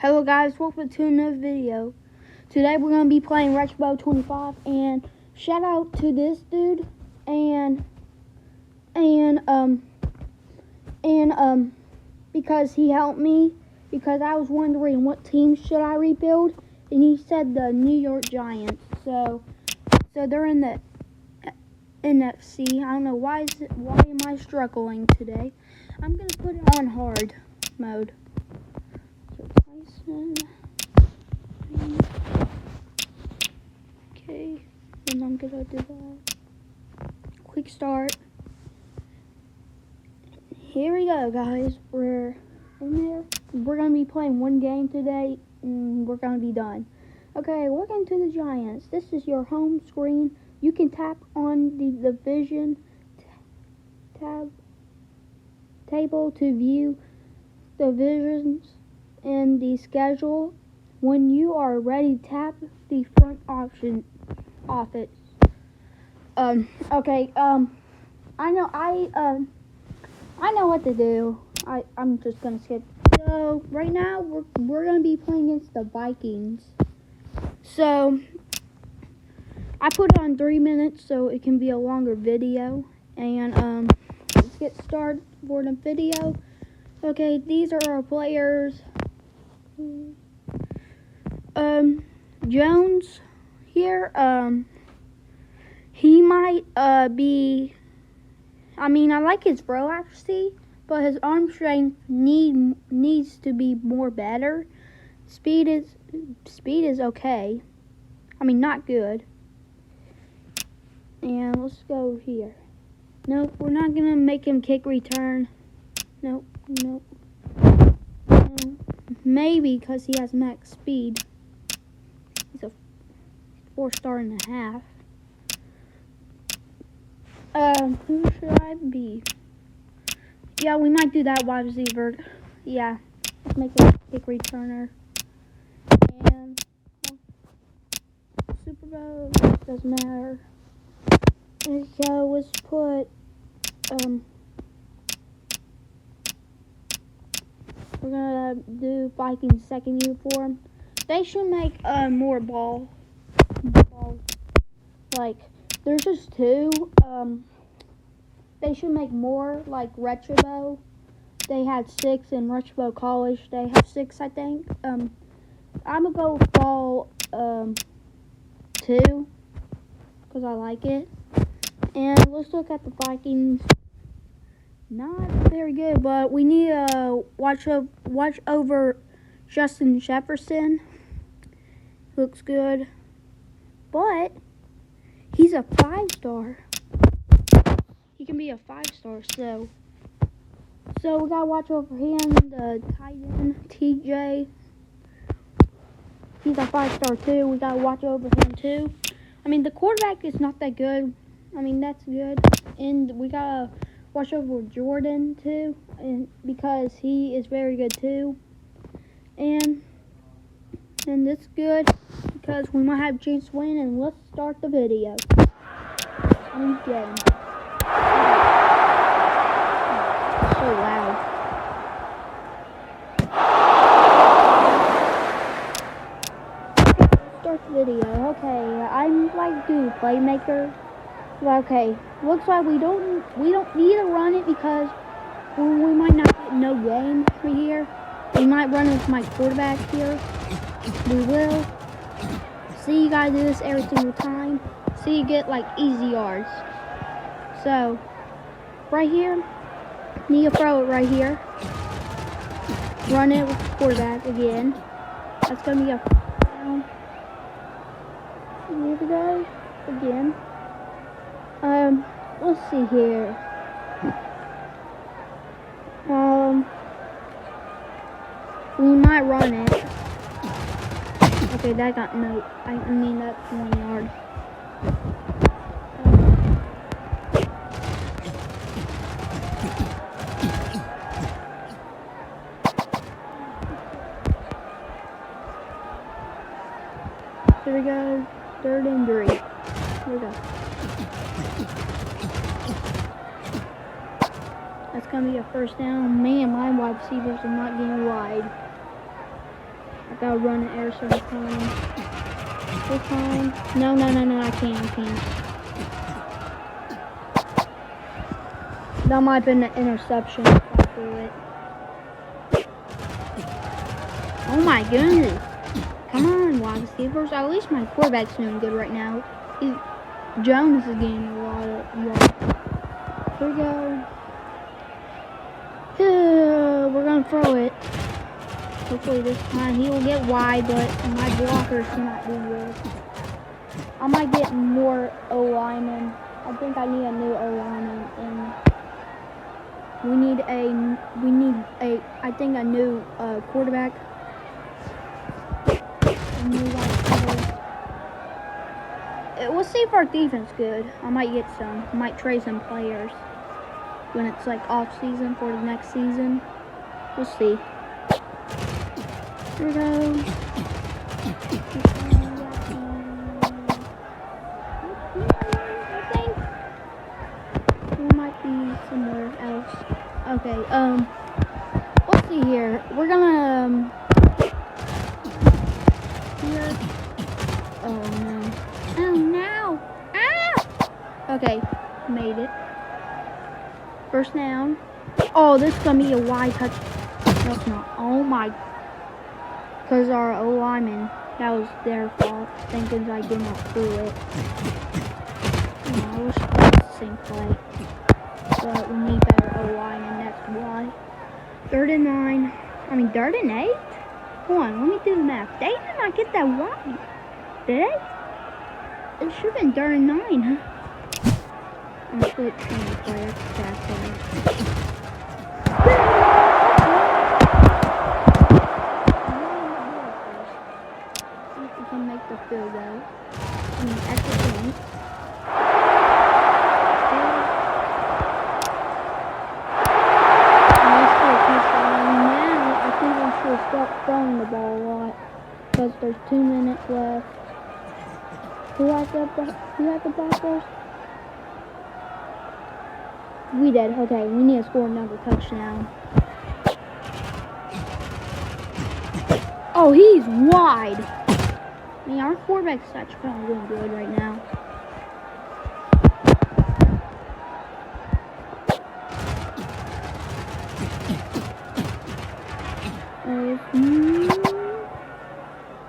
Hello guys, welcome to another video. Today we're going to be playing retrobowl 25, and shout out to this dude and because he helped me, because I was wondering what team should I rebuild, and he said the New York Giants. So they're in the NFC. I don't know why am I struggling today. I'm going to put it on hard mode. Okay, and I'm gonna do that. Quick start. Here we go, guys. We're in there. We're gonna be playing one game today, and we're gonna be done. Okay, welcome to the Giants. This is your home screen. You can tap on the division table to view divisions and the schedule. When you are ready, tap the front option off it. Okay, I know what to do. I'm just gonna skip. So right now we're gonna be playing against the Vikings. So I put it on 3 minutes so it can be a longer video. And let's get started for the video. Okay, these are our players. Jones here, he might be, I like his throw accuracy, but his arm strength needs to be more better. Speed is okay. Not good. And let's go here. Nope, we're not gonna make him kick return. Nope. Maybe because he has max speed. He's a 4.5 stars. Who should I be? Yeah, we might do that wide receiver. Yeah, let's make a kick returner. And Super Bowl doesn't matter. And so let's put we're gonna do Vikings second uniform. They should make more balls. Like, there's just 2. They should make more, like retrobowl. They had 6 in retrobowl college. They have 6, I think. I'm gonna go fall 2 because I like it. And let's look at the Vikings. Not very good, but we need to watch over Justin Jefferson. Looks good, but he's a 5-star. He can be a 5-star, so we gotta watch over him. The tight end TJ, he's a 5-star too. We gotta watch over him too. The quarterback is not that good. That's good, and we gotta watch over Jordan too, and because he is very good too. And it's good because we might have a chance to win. And let's start the video. I'm getting so loud. Start the video. Okay, I'm like dude playmaker. Okay, looks like we don't need to run it because we might not get no game for here. We might run with my quarterback here. We will. See, you gotta do this every single time. See, you get like easy yards. So right here, need to throw it right here. Run it with the quarterback again. That's gonna be a down. Here we go again. Let's see here. We might run it. Okay, that got no. That's 1 yard. Here we go. 3rd and 3. Here we go. That's going to be a first down. Man, my wide receivers are not getting wide. Gotta run the air certain time. This time. No, I can't. That might have been an interception if I threw it. Oh my goodness. Come on, wide receivers. At least my quarterback's doing good right now. Jones is getting a lot of yards. Here we go. We're going to throw it. Hopefully this time he will get wide, but my blockers cannot do good. I might get more O-linemen. I think I need a new O-lineman, and we need a new quarterback. A new wide receiver. We'll see if our defense is good. I might get some. I might trade some players when it's like off season for the next season. We'll see. Here we go. I think we might be somewhere else. Okay, let's see here. We're gonna here. Oh no. Oh no. Ah! Okay, made it. First down. Oh, this is gonna be a wide touch. No, it's not. Oh my. Because our O-lineman, that was their fault. Thinking I did not throw it. Oh, I wish it was the same play. But we need better O-lineman, that's why. 3rd and 9. I mean, 3rd and 8? Hold on, let me do the math. They did not get that wide. Did they? It should have been 3rd and 9, huh? I'm switching the player. See if we can make the field goal. I mean, extra point. Now, I think we should start throwing the ball a lot because there's 2 minutes left. Who has the ball first? We did. Okay, we need to score another touchdown. Oh, he's wide. I mean, our quarterback's actually kind of doing good right now. There's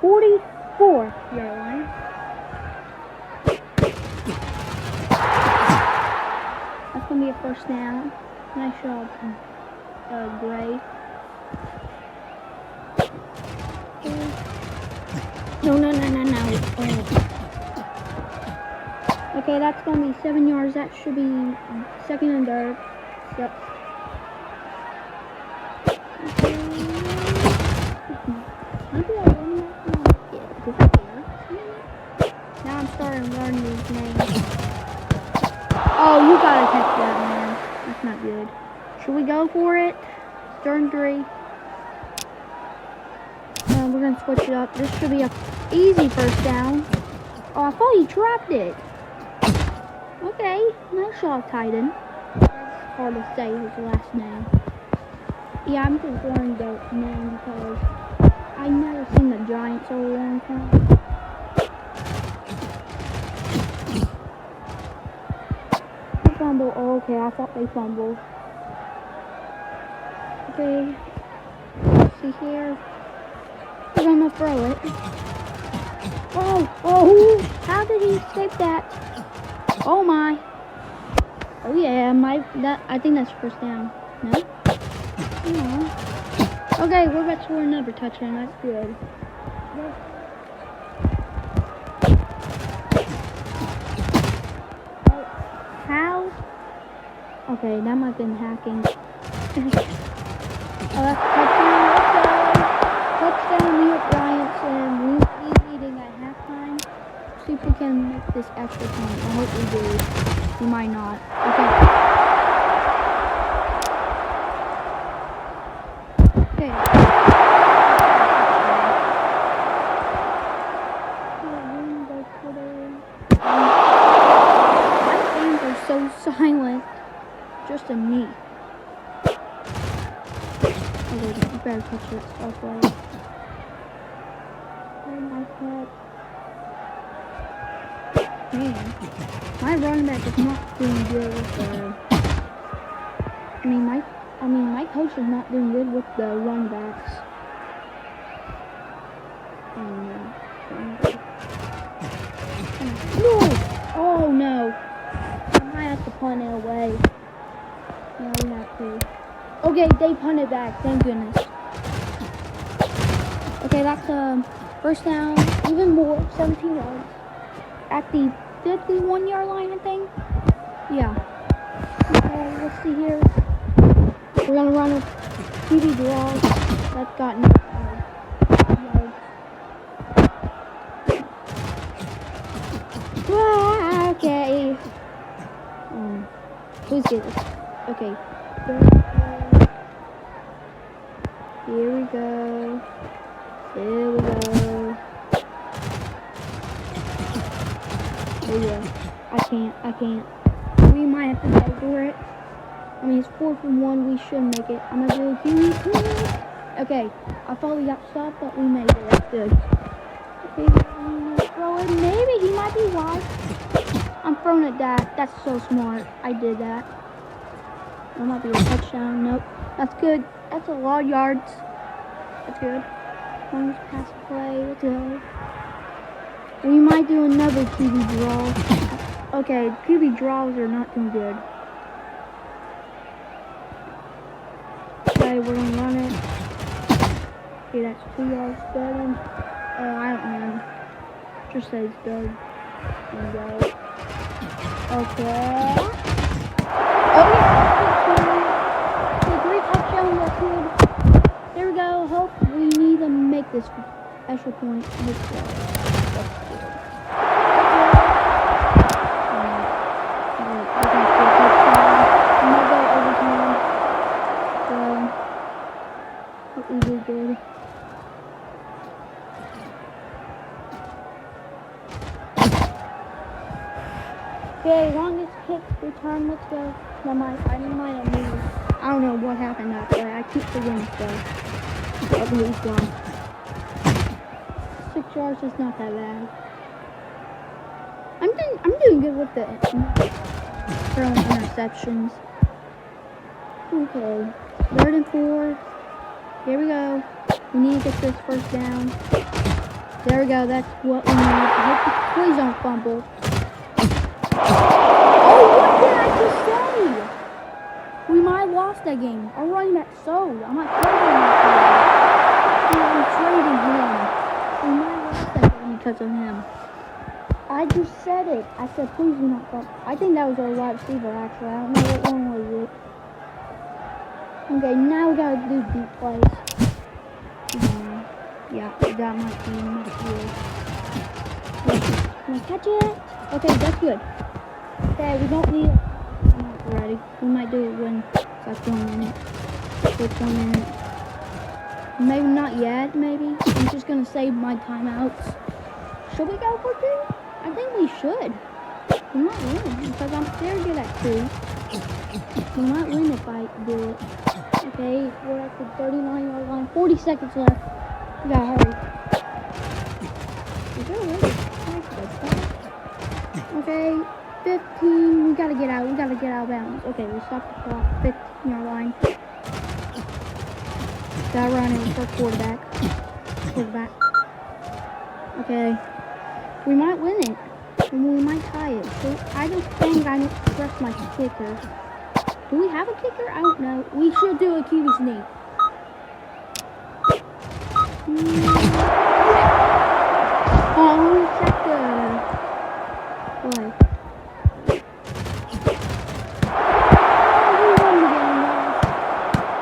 44-yard line. That's going to be a first down. Nice job, Gray. No. Oh. Okay, that's going to be 7 yards. That should be 2nd and 3rd. Yep. Okay. Maybe I wouldn't have now I'm starting to learn these names. Oh, you gotta catch that, man. That's not good. Should we go for it? 3rd and 3. We're gonna switch it up. This should be a easy first down. Oh, I thought he dropped it. Okay, nice shot, Titan. It's hard to say his last name. Yeah, I'm just learning the name because I never seen the Giants for a long time. Fumble. Oh, okay, I thought they fumbled. Okay, let's see here. We're gonna throw it. Oh! How did he escape that? Oh my! Oh yeah, I think that's first down. No? No. Okay, we're about to score another touchdown. That's good. How? Okay, that might have been hacking. That's touchdown. Touchdown, New York Giants, and we're leading at halftime. See if we can make this extra point. I hope we do. We might not. Okay. My fans are so silent. Just a me. Okay, you better catch it. Okay. But, man, my running back is not doing good with the. My coach is not doing good with the run backs. No! Oh no! I might have to punt it away. Yeah, we have to. Okay, they punted back. Thank goodness. Okay, that's first down. Even more, 17 yards. At the 51-yard line, I think. Yeah. Okay, let's see here. We're gonna run a QB draw. That's got no yards. Ah, okay. Please get this. Okay. Here we go. Here we go. Oh yeah. I can't. We might have to go for it. I mean, it's 4th and 1. We should make it. I'm gonna do a QB. Okay. I thought we got stopped, but we made it. That's good. Okay. I'm gonna throw it. Maybe he might be wide. I'm throwing it that. That's so smart. I did that. That might be a touchdown. Nope. That's good. That's a lot of yards. That's good. Longest pass play. Let's go. We might do another QB draw. Okay, QB draws are not doing good. Okay, we're gonna run it. Okay, that's 2 yards. Done. I don't know. Just says done. There we go. Okay. Okay, great touchdown. That's good. There we go. Hope we need to make this extra point. Let's go. That's good. Hope we do good. Okay, longest kick return. Let's go. I might have moved. I don't know what happened that play. I keep forgetting stuff. At least one. 6 yards is not that bad. I'm doing good with the throwing interceptions. Okay, 3rd and 4. Here we go. We need to get this first down. There we go. That's what we need. Please don't fumble. Oh, what did I just say? We might have lost that game. Our running back sold. I'm not trading him. We might have lost that game because of him. I just said it. I said, please do not fumble. I think that was our wide receiver, actually. I don't know what one was it. Okay, now we gotta do deep plays. Yeah, that might be good. Can I catch it? Okay, that's good. Okay, we don't need it. I'm not ready. We might do it when it's like 1 minute. It's 1 minute. Maybe not yet, maybe. I'm just gonna save my timeouts. Should we go for 2? I think we should. We might win because I'm very good at 2. We might win if I do it. Okay, we're at the 39-yard line. 40 seconds left. We gotta hurry. Is there a way to Okay, 15. We gotta get out. We gotta get out of bounds. Okay, we stopped the clock. 15-yard line. Gotta run in for quarterback. Okay. We might win it. And we might tie it. So I don't think I pressed my kicker. Do we have a kicker? I don't know. We should do a QB sneak. Oh, let me check the play. We won the game, guys.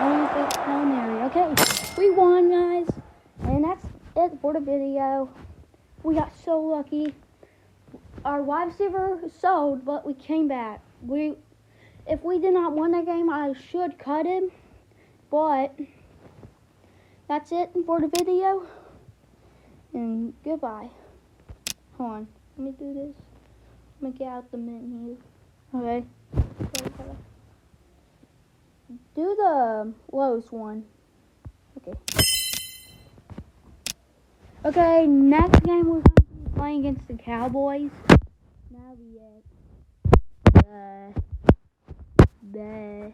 Only fifth down area. Okay, we won, guys. And that's it for the video. We got so lucky. Our wide receiver sold, but we came back. If we did not win that game, I should cut him. But that's it for the video. And goodbye. Hold on. Let me do this. Let me get out the menu. Okay. Do the lowest one. Okay. Okay, next game we're going to be playing against the Cowboys. Now the